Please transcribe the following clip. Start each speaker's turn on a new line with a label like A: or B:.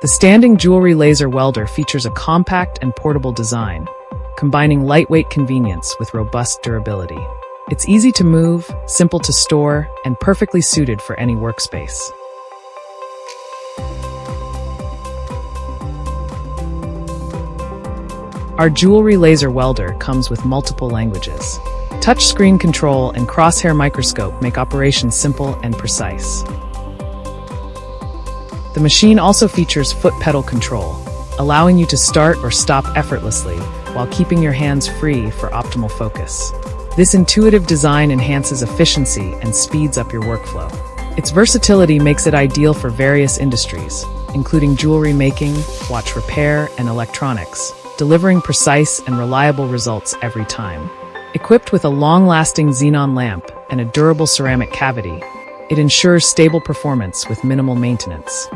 A: The Standing Jewelry Laser Welder features a compact and portable design, combining lightweight convenience with robust durability. It's easy to move, simple to store, and perfectly suited for any workspace. Our jewelry laser welder comes with multiple languages. Touchscreen control and crosshair microscope make operations simple and precise. The machine also features foot pedal control, allowing you to start or stop effortlessly while keeping your hands free for optimal focus. This intuitive design enhances efficiency and speeds up your workflow. Its versatility makes it ideal for various industries, including jewelry making, watch repair, and electronics, delivering precise and reliable results every time. Equipped with a long-lasting xenon lamp and a durable ceramic cavity, it ensures stable performance with minimal maintenance.